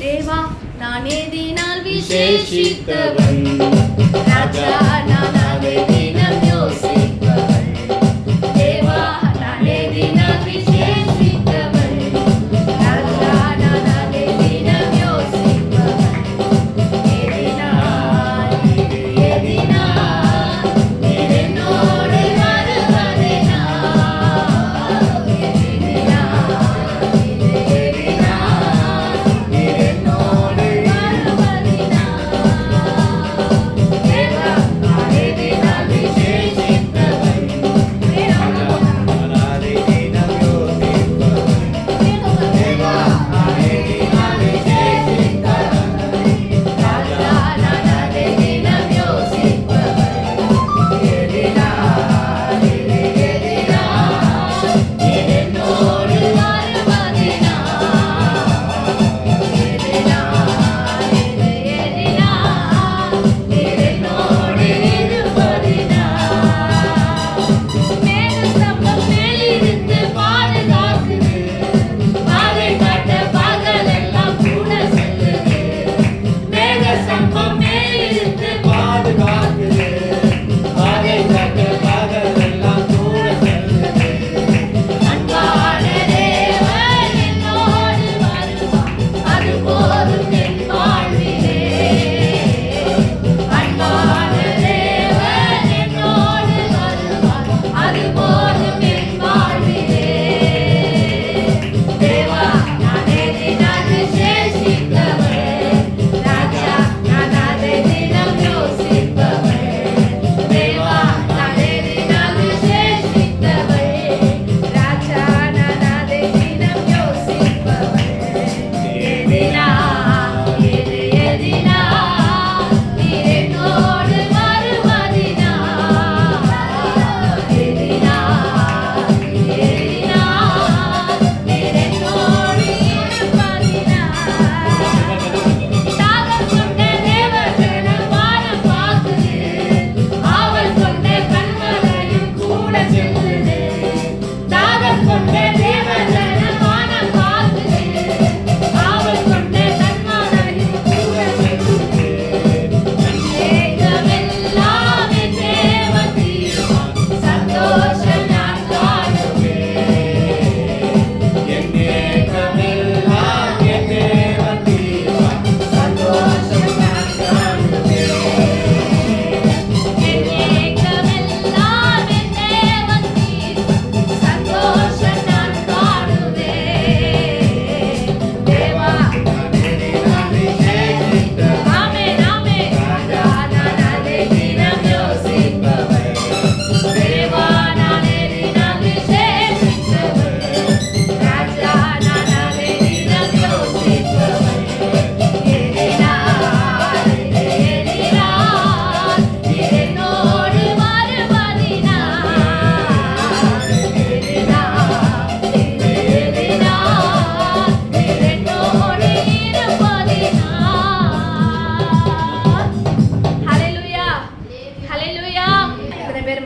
தேவா நானே தினால் விசேஷித்தவன், ராஜா நானே தினம் யோசிப்பவன். தேவா நானே தினால் விசேஷித்தவன், ராஜா நானே தினம் யோசிப்பவன். எதினால் எதினால் என்னோடு வருவதனால், எதினால் என்னோடு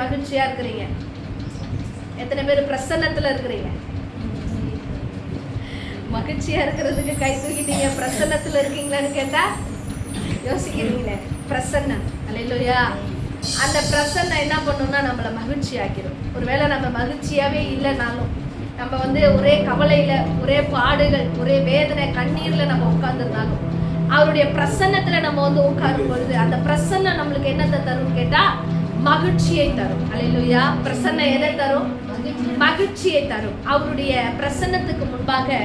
மகிழ்ச்சியா இருக்கிறீங்க? எத்தனை பேர் பிரசன்னத்துல இருக்கிறீங்க? மகிழ்ச்சியா இருக்கிறதுக்கு கை தூக்கிட்டீங்க. பிரசன்னத்துல இருக்கீங்களான்னு கேட்டா யோசிக்கிறீங்களே. பிரசன்னம், அல்லேலூயா. அந்த பிரசன்னம் என்ன பண்ணும்னா நம்மளை மகிழ்ச்சி ஆக்கிடும். ஒருவேளை நம்ம மகிழ்ச்சியாவே இல்லைனாலும், நம்ம ஒரே கவலையில, ஒரே பாடுகள், ஒரே வேதனை, கண்ணீர்ல நம்ம உட்கார்ந்துருந்தாலும், அவருடைய பிரசன்னத்துல நம்ம உட்காரும் பொழுது அந்த பிரசன்னம் நம்மளுக்கு என்னத்தை தரும் கேட்டா மகிழ்ச்சியை தரும். அல்லேலூயா. பிரசன்னம் எதை தரும்? மகிழ்ச்சியை தரும். அவருடைய பிரசன்னத்துக்கு முன்பாக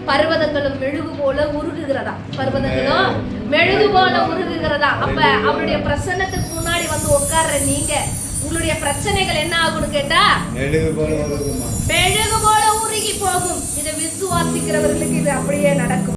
பர்வதங்களும் மெழுகு போல உருகுகிறதா. பர்வதங்களும் மெழுகு போல உருகுகிறதா. அப்ப அவருடைய பிரசன்னத்துக்கு முன்னாடி உட்கார்ற நீங்க, உங்களுடைய பிரச்சனைகள் என்ன ஆகும்னு கேட்டா மெழுகு போல உருகி போகும். இதை விசுவாசிக்கிறவர்களுக்கு இது அப்படியே நடக்கும்.